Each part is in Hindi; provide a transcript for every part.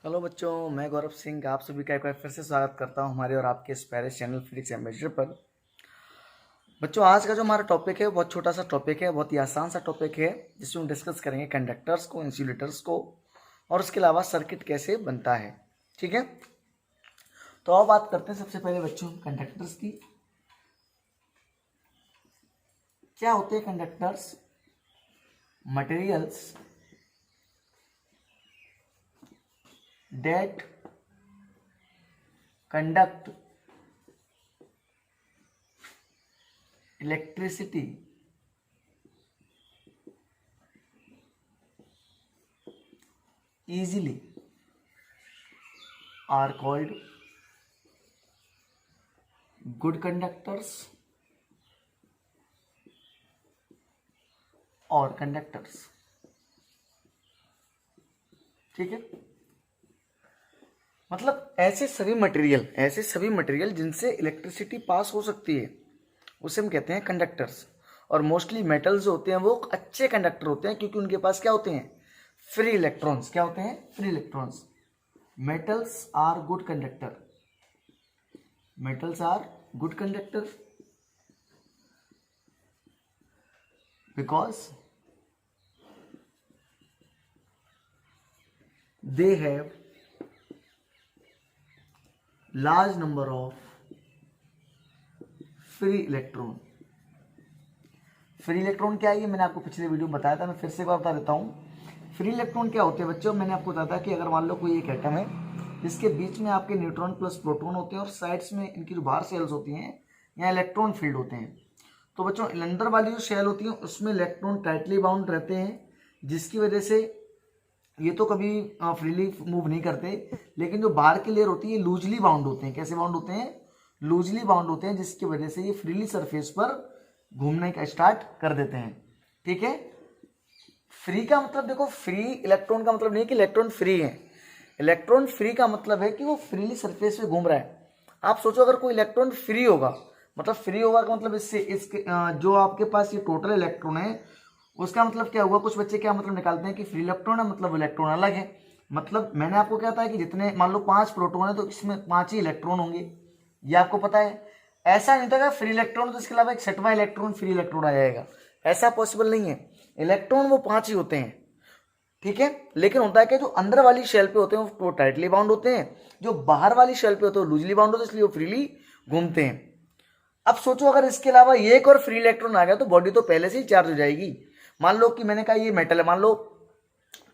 हेलो बच्चों, मैं गौरव सिंह आप सभी का एक बार फिर से स्वागत करता हूं हमारे और आपके इस प्यारे चैनल फिजिक्स एम्बेसडर पर। बच्चों, आज का जो हमारा टॉपिक है बहुत छोटा सा टॉपिक है, बहुत ही आसान सा टॉपिक है, जिसमें हम डिस्कस करेंगे कंडक्टर्स को, इंसुलेटर्स को और उसके अलावा सर्किट कैसे बनता है। ठीक है, तो अब बात करते हैं सबसे पहले बच्चों कंडक्टर्स की। क्या होते हैं conductors? Materials that conduct electricity easily are called good conductors or conductors। ठीक है, मतलब ऐसे सभी मटेरियल जिनसे इलेक्ट्रिसिटी पास हो सकती है उसे हम कहते हैं कंडक्टर्स। और मोस्टली मेटल्स जो होते हैं वो अच्छे कंडक्टर होते हैं, क्योंकि उनके पास क्या होते हैं? Free electrons. क्या होते हैं? Free electrons. Metals are good conductor. Metals are good conductor because they have large number of free electron. Free electron क्या है ये मैंने आपको पिछले वीडियो में बताया था, मैं फिर से एक बार बता देता हूँ। फ्री इलेक्ट्रॉन क्या होते हैं बच्चों? मैंने आपको बताया था कि अगर मान लो कोई एक एटम है जिसके बीच में आपके न्यूट्रॉन प्लस प्रोटॉन होते हैं और साइड्स में इनकी जो बाहर शेल्स होती हैं यहाँ इलेक्ट्रॉन फील्ड होते हैं। तो बच्चों अंदर वाली जो शेल होती है उसमें इलेक्ट्रॉन टाइटली बाउंड रहते हैं, जिसकी वजह से ये तो कभी फ्रीली मूव नहीं करते, लेकिन जो बाहर की लेयर होती है लूजली बाउंड होते हैं। कैसे बाउंड होते हैं? लूजली बाउंड होते हैं, जिसकी वजह से ये फ्रीली सरफेस पर घूमने का स्टार्ट कर देते हैं। ठीक है, फ्री का मतलब देखो, फ्री इलेक्ट्रॉन का मतलब नहीं कि इलेक्ट्रॉन फ्री है। इलेक्ट्रॉन फ्री का मतलब है कि वो फ्रीली सरफेस पे घूम रहा है। आप सोचो अगर कोई इलेक्ट्रॉन फ्री होगा, मतलब फ्री होगा का मतलब इसके जो आपके पास ये टोटल इलेक्ट्रॉन है उसका मतलब क्या हुआ? कुछ बच्चे क्या मतलब निकालते हैं कि फ्री इलेक्ट्रॉन है मतलब इलेक्ट्रॉन अलग है। मतलब मैंने आपको क्या था कि जितने मान लो 5 प्रोटॉन है तो इसमें 5 ही इलेक्ट्रॉन होंगे, ये आपको पता है। ऐसा नहीं था फ्री इलेक्ट्रॉन तो इसके अलावा एक 6वां इलेक्ट्रॉन फ्री इलेक्ट्रॉन आ जाएगा, ऐसा पॉसिबल नहीं है। इलेक्ट्रॉन वो 5 ही होते हैं। ठीक है, लेकिन होता है कि जो अंदर वाली शेल पे होते हैं वो टाइटली बाउंड होते हैं, जो बाहर वाली शेल पे होते हैं वो लूजली बाउंड होते हैं, इसलिए वो फ्रीली घूमते हैं। अब सोचो अगर इसके अलावा ये एक और फ्री इलेक्ट्रॉन आ गया तो बॉडी तो पहले से ही चार्ज हो जाएगी। मान लो कि मैंने कहा ये मेटल है, मान लो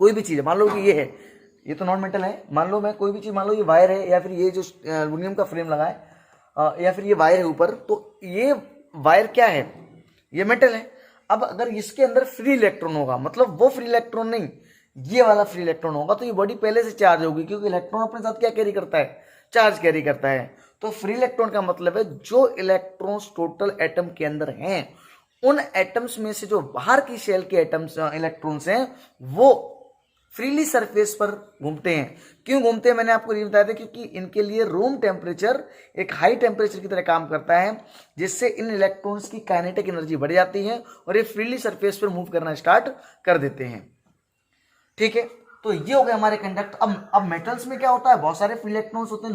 कोई भी चीज है, मान लो कि ये है, ये तो नॉन मेटल है। मान लो मैं कोई भी चीज, मान लो ये वायर है या फिर ये जो एल्युमिनियम का फ्रेम लगा है या फिर ये वायर है ऊपर, तो ये वायर क्या है? ये मेटल है। अब अगर इसके अंदर फ्री इलेक्ट्रॉन होगा, मतलब वो फ्री इलेक्ट्रॉन नहीं, ये वाला फ्री इलेक्ट्रॉन होगा, तो ये बॉडी पहले से चार्ज होगी, क्योंकि इलेक्ट्रॉन अपने साथ क्या कैरी करता है? चार्ज कैरी करता है। तो फ्री इलेक्ट्रॉन का मतलब है जो इलेक्ट्रॉन्स टोटल एटम के अंदर हैं उन एटम्स में से जो बाहर की शेल के एटम्स इलेक्ट्रॉन्स हैं वो फ्रीली सरफेस पर घूमते हैं। क्यों घूमते हैं मैंने आपको ये बताया था, क्योंकि इनके लिए रूम टेम्परेचर एक हाई टेम्परेचर की तरह काम करता है, जिससे इन इलेक्ट्रॉन्स की काइनेटिक एनर्जी बढ़ जाती है और ये फ्रीली सरफेस पर मूव करना स्टार्ट कर देते हैं। ठीक है, तो ये हो गए हमारे कंडक्ट। अब मेटल्स में क्या होता है? बहुत सारे फ्री इलेक्ट्रॉन्स होते हैं,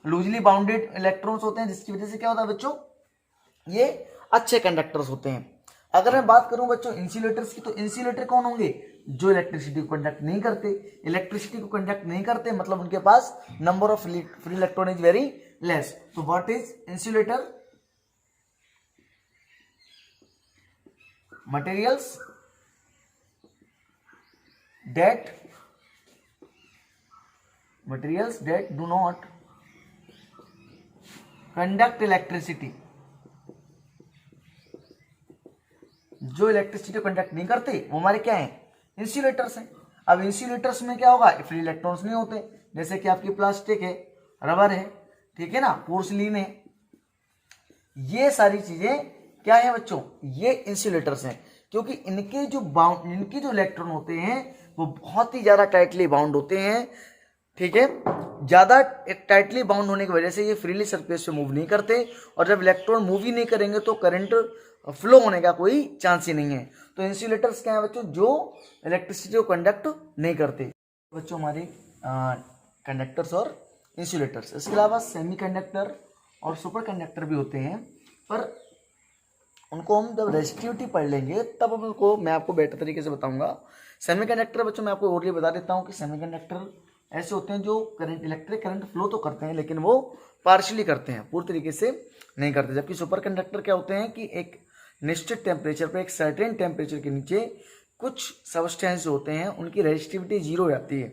लूजली बाउंडेड इलेक्ट्रॉन्स होते हैं, जिसकी वजह से क्या होता है बच्चों? ये अच्छे कंडक्टर्स होते हैं। अगर मैं बात करूं बच्चों इंसुलेटर्स की, तो इंसुलेटर कौन होंगे? जो इलेक्ट्रिसिटी को कंडक्ट नहीं करते। इलेक्ट्रिसिटी को कंडक्ट नहीं करते मतलब उनके पास number of free electron is very less. तो what is insulator? Materials that do not conduct electricity, जो इलेक्ट्रिसिटी को कंडक्ट नहीं करते वो हमारे क्या हैं? इंसुलेटर्स हैं। अब इंसुलेटर्स में क्या होगा? फ्री इलेक्ट्रॉन्स नहीं होते, जैसे कि आपकी प्लास्टिक है, रबर है, ठीक है ना, पोर्सिलीन है, ये सारी चीजें क्या है बच्चों? ये इंसुलेटर्स हैं, क्योंकि इनके जो इलेक्ट्रॉन होते हैं वो बहुत ही ज्यादा टाइटली बाउंड होते हैं। ठीक है, ज्यादा टाइटली बाउंड होने की वजह से ये फ्रीली सरफेस पे मूव नहीं करते, और जब इलेक्ट्रॉन मूव ही नहीं करेंगे तो करंट फ्लो होने का कोई चांस ही नहीं है। तो इंसुलेटर्स क्या है बच्चों? जो इलेक्ट्रिसिटी को कंडक्ट नहीं करते। बच्चों हमारे कंडक्टर्स और इंसुलेटर्स। इसके अलावा सेमी कंडक्टर और सुपर कंडक्टर भी होते हैं, पर उनको हम जब रेजिस्टिविटी पढ़ लेंगे तब उनको मैं आपको बेटर तरीके से बताऊंगा। सेमीकंडक्टर बच्चों मैं आपको और ये बता देता हूँ कि सेमीकंडक्टर ऐसे होते हैं जो करंट, इलेक्ट्रिक करंट फ्लो तो करते हैं लेकिन वो पार्शियली करते हैं, पूरी तरीके से नहीं करते। जबकि सुपर कंडक्टर क्या होते हैं कि एक निश्चित टेम्परेचर पर, एक सर्टेन टेम्परेचर के नीचे कुछ सब्सटेंस होते हैं उनकी रेजिस्टिविटी जीरो हो जाती है,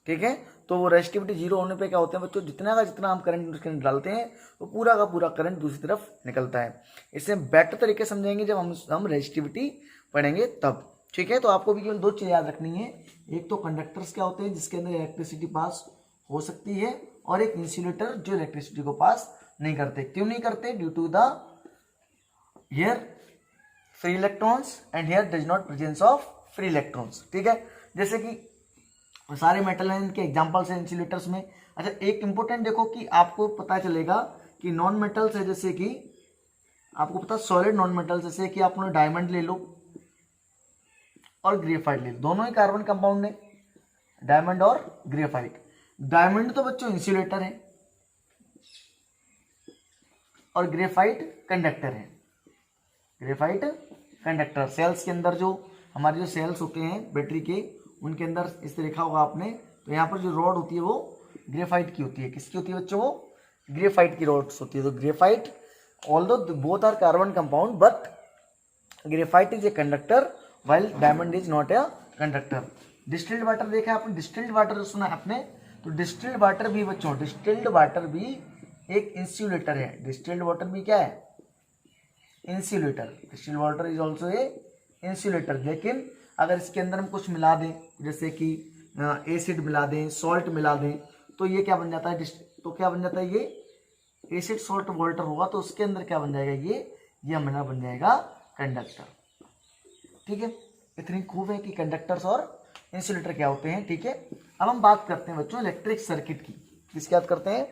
ठीक है। तो वो रेजिस्टिविटी जीरो होने पे क्या होता है बच्चों, जितना का जितना हम करंट उसके अंदर डालते हैं वो पूरा का पूरा करंट दूसरी तरफ निकलता है। इसे बेटर तरीके से समझेंगे जब हम रेजिस्टिविटी पढ़ेंगे तब, ठीक है। तो आपको भी केवल दो चीज़ याद रखनी है, एक तो कंडक्टर्स क्या होते हैं जिसके अंदर इलेक्ट्रिसिटी पास हो सकती है, और एक इंसुलेटर जो इलेक्ट्रिसिटी को पास नहीं करते। क्यों नहीं करते? Due to the here free electrons and here does not presence of free electrons, ठीक है। जैसे कि सारे मेटल हैं, इनके एग्जांपल्स हैं इंसुलेटर्स में। अच्छा, एक इंपॉर्टेंट देखो कि आपको पता चलेगा कि नॉन मेटल्स है, जैसे कि आपको पता सॉलिड नॉन मेटल्स, जैसे कि आपने डायमंड ले लो और ग्रेफाइट ले लो, दोनों ही कार्बन कंपाउंड है, डायमंड और ग्रेफाइट। डायमंड तो बच्चों इंसुलेटर है और ग्रेफाइट कंडक्टर है। ग्रेफाइट कंडक्टर, सेल्स के अंदर जो हमारे जो सेल्स होते हैं बैटरी के, उनके अंदर इस तरह देखा होगा आपने, तो यहाँ पर जो रॉड होती है वो ग्रेफाइट की होती है। किसकी होती है बच्चों? वो ग्रेफाइट की रॉड्स होती है। तो graphite, although both are carbon compound but graphite is a conductor while diamond is not a conductor. Distilled water देखा आपने, डिस्टिल्ड वाटर सुना आपने, तो डिस्टिल्ड वाटर भी बच्चों, डिस्टिल्ड वाटर भी एक इंसुलेटर है। डिस्टिल्ड वाटर भी क्या है? Insulator. Distilled water is also a insulator. लेकिन अगर इसके अंदर हम कुछ मिला दें, जैसे कि एसिड मिला दें, सॉल्ट मिला दें, तो ये क्या बन जाता है? तो क्या बन जाता है? ये एसिड सॉल्ट वाटर होगा तो उसके अंदर क्या बन जाएगा? ये हमारा बन जाएगा कंडक्टर, ठीक है। इतनी खूब है कि कंडक्टर्स और इंसुलेटर क्या होते हैं, ठीक है। अब हम बात करते हैं बच्चों इलेक्ट्रिक सर्किट की। किसकी बात करते हैं?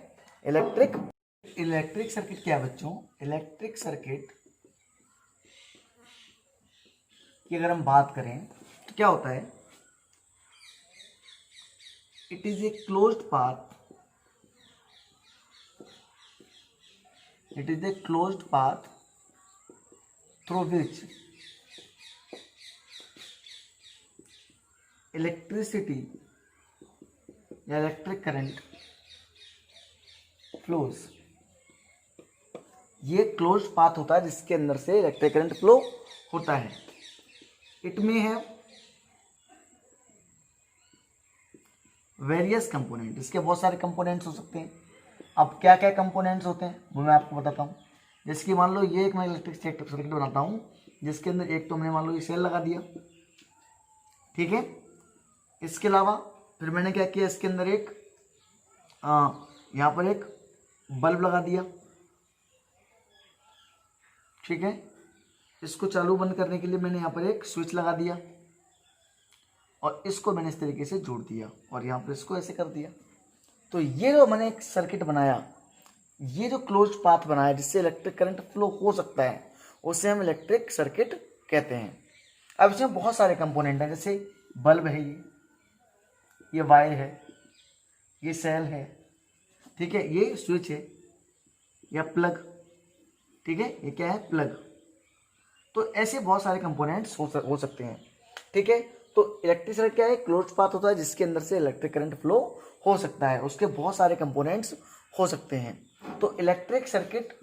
इलेक्ट्रिक सर्किट क्या है बच्चों? इलेक्ट्रिक सर्किट की अगर हम बात करें तो क्या होता है? It is a closed path, it is a closed path through which electricity या इलेक्ट्रिक करंट फ्लोज। ये क्लोज्ड पाथ होता है जिसके अंदर से इलेक्ट्रिक करंट फ्लो होता है। इट में है वेरियस कंपोनेंट, इसके बहुत सारे कंपोनेंट्स हो सकते हैं। अब क्या क्या कंपोनेंट्स होते हैं वो मैं आपको बताता हूँ। जैसे कि मान लो ये एक मैं इलेक्ट्रिक सर्किट बनाता हूँ जिसके अंदर एक तो मैंने मान लो ये सेल लगा दिया, ठीक है। इसके अलावा फिर मैंने क्या किया, इसके अंदर एक यहाँ पर एक बल्ब लगा दिया, ठीक है। इसको चालू बंद करने के लिए मैंने यहाँ पर एक स्विच लगा दिया और इसको मैंने इस तरीके से जोड़ दिया और यहाँ पर इसको ऐसे कर दिया। तो ये जो मैंने एक सर्किट बनाया, ये जो क्लोज्ड पाथ बनाया जिससे इलेक्ट्रिक करंट फ्लो हो सकता है, उसे हम इलेक्ट्रिक सर्किट कहते हैं। अब इसमें बहुत सारे कंपोनेंट हैं, जैसे बल्ब है, ये वायर है, ये सेल है, ठीक है, ये स्विच है या प्लग, ठीक है, ये क्या है? प्लग। तो ऐसे बहुत सारे कंपोनेंट्स हो सकते हैं, ठीक है। तो इलेक्ट्रिक सर्किट क्या है? क्लोज्ड पाथ होता है जिसके अंदर से इलेक्ट्रिक करंट फ्लो हो सकता है, उसके बहुत सारे कंपोनेंट्स हो सकते हैं। तो इलेक्ट्रिक सर्किट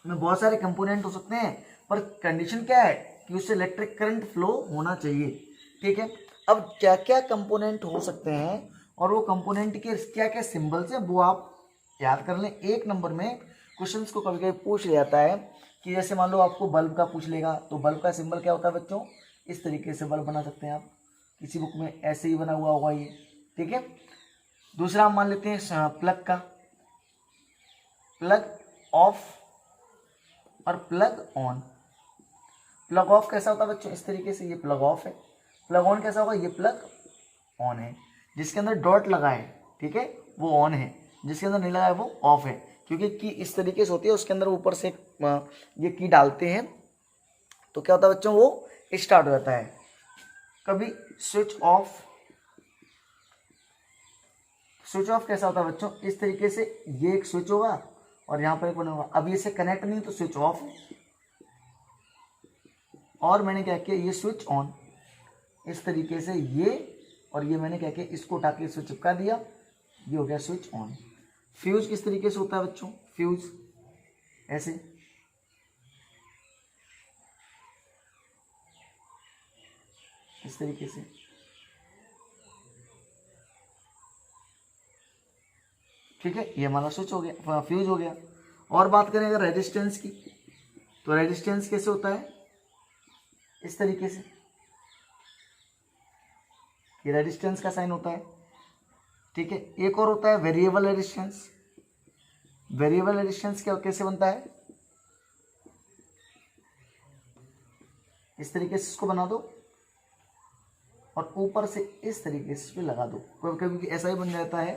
में बहुत सारे कंपोनेंट हो सकते हैं, पर कंडीशन क्या है कि उससे इलेक्ट्रिक करंट फ्लो होना चाहिए, ठीक है। अब क्या क्या कंपोनेंट हो सकते हैं और वो कंपोनेंट के क्या क्या सिंबल्स हैं वो आप याद कर लें। एक नंबर में क्वेश्चंस को कभी कभी पूछ लिया जाता है कि जैसे मान लो आपको बल्ब का पूछ लेगा, तो बल्ब का सिंबल क्या होता है बच्चों? इस तरीके से बल्ब बना सकते हैं आप, किसी बुक में ऐसे ही बना हुआ होगा ये, ठीक है। दूसरा हम मान लेते हैं प्लग का, प्लग ऑफ और प्लग ऑन। प्लग ऑफ कैसा होता है बच्चों? इस तरीके से, ये प्लग ऑफ है। प्लग ऑन कैसा होगा? ये प्लग ऑन है। जिसके अंदर डॉट लगा है, ठीक है, वो ऑन है, जिसके अंदर नहीं लगा है वो ऑफ है, क्योंकि की इस तरीके से होती है, उसके अंदर ऊपर से ये की डालते हैं तो क्या होता है बच्चों? वो स्टार्ट हो जाता है। कभी स्विच ऑफ स्विच ऑफ कैसा होता है बच्चों, इस तरीके से ये एक स्विच होगा और यहाँ पर एक बना होगा। अब ये से कनेक्ट नहीं तो स्विच ऑफ, और मैंने क्या किया ये स्विच ऑन, इस तरीके से ये, और ये मैंने क्या किया इसको उठा के स्विच चिपका दिया, ये हो गया स्विच ऑन। फ्यूज किस तरीके से होता है बच्चों, फ्यूज ऐसे, इस तरीके से, ठीक है, ये हमारा स्विच हो गया, फ्यूज हो गया। और बात करें अगर रेजिस्टेंस की, तो रेजिस्टेंस कैसे होता है, इस तरीके से, ये रेजिस्टेंस का साइन होता है, ठीक है। एक और होता है वेरिएबल रेजिस्टेंस। वेरिएबल रेजिस्टेंस क्या कैसे बनता है, इस तरीके से इसको बना दो और ऊपर से इस तरीके से इसमें लगा दो, कभी कभी ऐसा ही बन जाता है,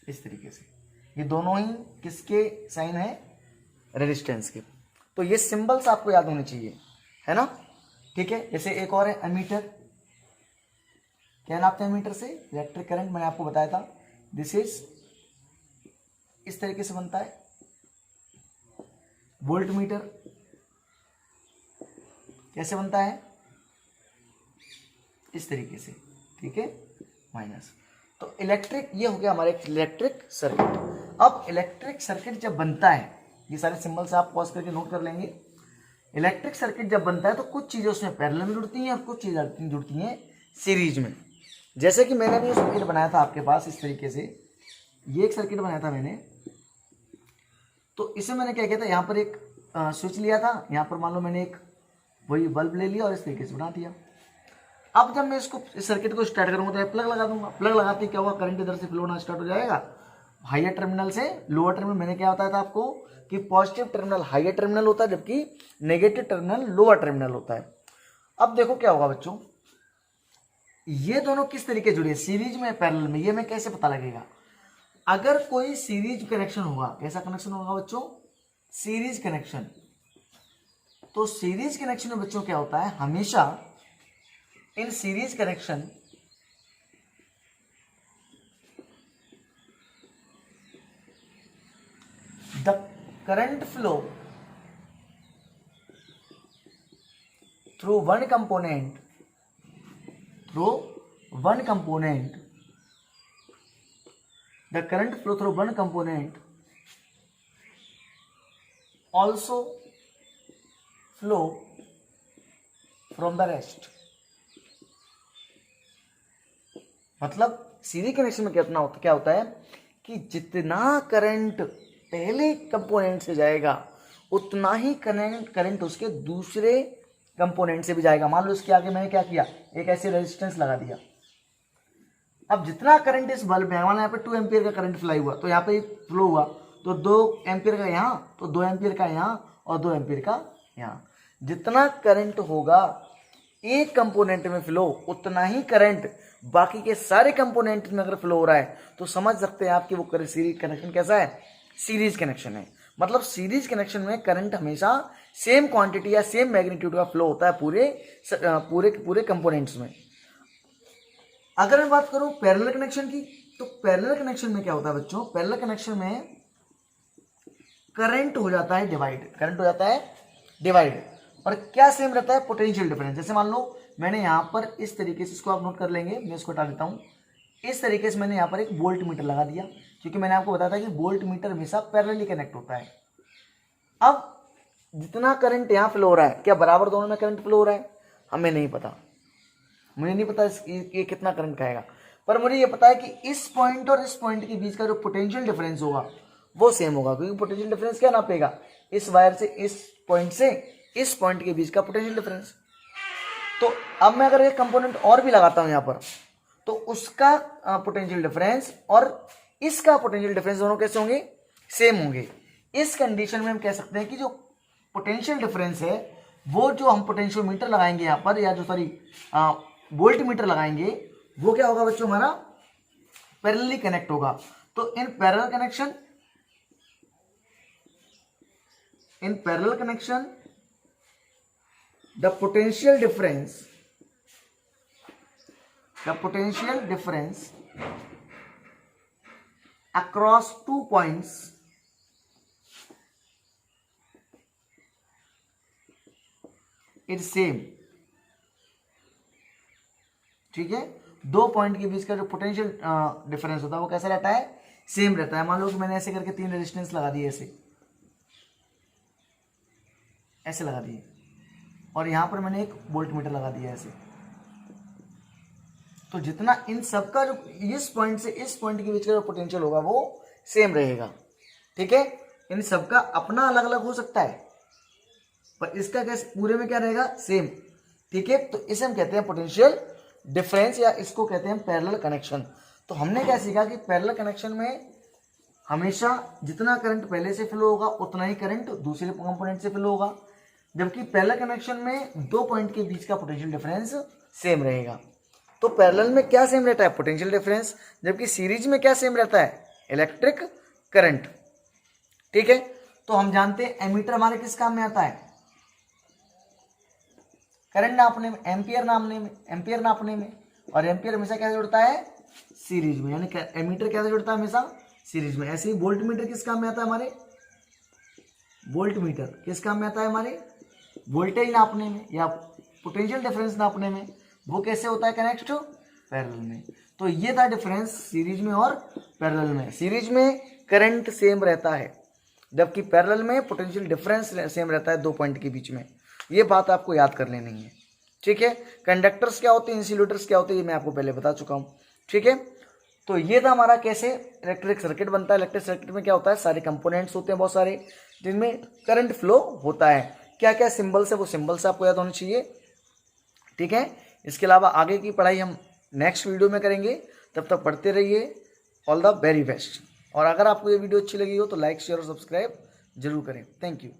इस तरीके से। ये दोनों ही किसके साइन है, रेजिस्टेंस के। तो ये सिंबल्स आपको याद होने चाहिए, है ना, ठीक है। जैसे एक और है एमीटर, क्या नापते हैं एमीटर से, इलेक्ट्रिक करंट, मैंने आपको बताया था। दिस इज, इस तरीके से बनता है। वोल्ट मीटर कैसे बनता है, इस तरीके से, ठीक है, माइनस। तो इलेक्ट्रिक, ये हो गया हमारे इलेक्ट्रिक सर्किट। अब इलेक्ट्रिक सर्किट जब बनता है, ये सारे सिंबल्स आप पॉज करके नोट कर लेंगे। इलेक्ट्रिक सर्किट जब बनता है तो कुछ चीजें उसमें पैरेलल में जुड़ती हैं और कुछ चीजें जुड़ती हैं सीरीज में। जैसे कि मैंने भी सर्किट बनाया था आपके पास इस तरीके से, ये एक सर्किट बनाया था मैंने, तो इसमें मैंने क्या किया था, यहाँ पर एक स्विच लिया था, यहाँ पर मान लो मैंने एक वही बल्ब ले लिया और इस तरीके से बना दिया। अब जब मैं इसको, इस सर्किट को स्टार्ट करूंगा तो प्लग लगा दूंगा, प्लग लगाते क्या होगा, करंट इधर से फ्लो होना स्टार्ट हो जाएगा, हायर टर्मिनल से लोअर टर्मिनल। मैंने क्या बताया था आपको कि पॉजिटिव टर्मिनल हायर टर्मिनल होता है जबकि नेगेटिव टर्मिनल लोअर टर्मिनल होता है। अब देखो क्या होगा बच्चों, ये दोनों किस तरीके जुड़े, सीरीज में पैरेलल में, ये मैं कैसे पता लगेगा, अगर कोई सीरीज कनेक्शन होगा, कैसा कनेक्शन होगा बच्चों, सीरीज कनेक्शन। तो सीरीज कनेक्शन में बच्चों क्या होता है, हमेशा in series connection the current flow through one component the current flow through one component also flow from the rest। मतलब सीरीज कनेक्शन में क्या होता है कि जितना करंट पहले कंपोनेंट से जाएगा उतना ही करंट उसके दूसरे कंपोनेंट से भी जाएगा। मान लो इसके आगे मैंने क्या किया, एक ऐसे रेजिस्टेंस लगा दिया। अब जितना करंट इस बल्ब में, मान लो यहाँ पे 2 एम्पियर का करंट फ्लाई हुआ, तो यहाँ पे फ्लो हुआ तो 2 एम्पियर का यहाँ, तो 2 एम्पियर का यहाँ और 2 एम्पियर का यहाँ। जितना करंट होगा एक कंपोनेंट में फ्लो, उतना ही करंट बाकी के सारे कंपोनेंट में अगर फ्लो हो रहा है तो समझ सकते हैं आप कि वो सीरीज कनेक्शन कैसा है, सीरीज कनेक्शन है। मतलब सीरीज कनेक्शन में करंट हमेशा सेम क्वांटिटी या सेम मैग्नीट्यूड का फ्लो होता है पूरे कंपोनेंट्स में। अगर मैं बात करूं पैरेलल कनेक्शन की, तो पैरेलल कनेक्शन में क्या होता है बच्चों, पैरेलल कनेक्शन में करंट हो जाता है डिवाइड, और क्या सेम रहता है, पोटेंशियल डिफरेंस। जैसे मान लो मैंने यहां पर इस तरीके से, इसको आप नोट कर लेंगे, मैं इसको हटा देता हूं, इस तरीके से मैंने यहां पर एक वोल्ट मीटर लगा दिया, क्योंकि मैंने आपको बताया था कि वोल्ट मीटर हमेशा पैरेलली कनेक्ट होता है। अब जितना करंट यहां फ्लो हो रहा है, क्या बराबर दोनों में करंट फ्लो हो रहा है, हमें नहीं पता, मुझे नहीं पता ये कितना करंट खाएगा, पर मुझे ये पता है कि इस पॉइंट और इस पॉइंट के बीच का जो पोटेंशियल डिफरेंस होगा वो सेम होगा, क्योंकि पोटेंशियल डिफरेंस क्या नापेगा, इस वायर से इस पॉइंट के बीच का पोटेंशियल डिफरेंस। तो अब मैं अगर एक कंपोनेंट और भी लगाता हूं यहां पर, तो उसका पोटेंशियल डिफरेंस और इसका पोटेंशियल डिफरेंस दोनों कैसे होंगे, सेम होंगे। इस कंडीशन में हम कह सकते हैं कि जो पोटेंशियल डिफरेंस है वो जो हम पोटेंशियल मीटर लगाएंगे यहां पर, या जो वोल्ट मीटर लगाएंगे, वो क्या होगा बच्चों, हमारा पैरेलली कनेक्ट होगा। तो in parallel connection the potential the potential difference across 2 points is same. ठीक है, 2 पॉइंट के बीच का जो पोटेंशियल डिफरेंस होता है वो कैसा रहता है, सेम रहता है। मान लो कि मैंने ऐसे करके 3 रेजिस्टेंस लगा दिए, ऐसे लगा दिए, और यहां पर मैंने एक वोल्ट मीटर लगा दिया ऐसे। तो जितना इन सब का जो इस पॉइंट से इस पॉइंट के बीच का जो पोटेंशियल होगा वो सेम रहेगा। ठीक है, इन सब का अपना अलग अलग हो सकता है, पर इसका कैसे पूरे में क्या रहेगा, सेम। ठीक है, तो इसे हम कहते हैं पोटेंशियल डिफरेंस, या इसको कहते हैं पैरेलल कनेक्शन। तो हमने क्या सीखा कि पैरेलल कनेक्शन में हमेशा जितना करंट पहले से फ्लो होगा उतना ही करंट दूसरे कंपोनेंट से फ्लो होगा, जबकि पैरेलल कनेक्शन में 2 पॉइंट के बीच का पोटेंशियल डिफरेंस सेम रहेगा। तो पैरेलल में क्या सेम रहता है, पोटेंशियल डिफरेंस, जबकि सीरीज में क्या सेम रहता है, इलेक्ट्रिक करंट। ठीक है, तो हम जानते हैं एमीटर हमारे किस काम में आता है, करंट नापने में, एम्पियर नापने में, और एम्पियर हमेशा कैसे जुड़ता है, सीरीज में, यानी एमीटर कैसे जुड़ता है, हमेशा सीरीज में। ऐसे ही वोल्ट मीटर किस काम में आता है हमारे, वोल्ट मीटर किस काम में आता है हमारे, वोल्टेज नापने में या पोटेंशियल डिफरेंस नापने में। वो कैसे होता है कनेक्ट, पैरेलल में। तो ये था डिफरेंस सीरीज में और पैरेलल में। सीरीज में करंट सेम रहता है, जबकि पैरेलल में पोटेंशियल डिफरेंस सेम रहता है 2 पॉइंट के बीच में। ये बात आपको याद कर लेनी है। ठीक है, कंडक्टर्स क्या होते हैं, इंसुलेटर्स क्या होते हैं, ये मैं आपको पहले बता चुका हूँ। ठीक है, तो ये था हमारा कैसे इलेक्ट्रिक सर्किट बनता है। इलेक्ट्रिक सर्किट में क्या होता है, सारे कंपोनेंट्स होते हैं बहुत सारे, जिनमें करंट फ्लो होता है। क्या क्या सिंबल्स है वो सिंबल्स आपको याद होने चाहिए। ठीक है, इसके अलावा आगे की पढ़ाई हम नेक्स्ट वीडियो में करेंगे, तब तक पढ़ते रहिए। All the very best. और अगर आपको ये वीडियो अच्छी लगी हो तो लाइक शेयर और सब्सक्राइब जरूर करें। Thank you.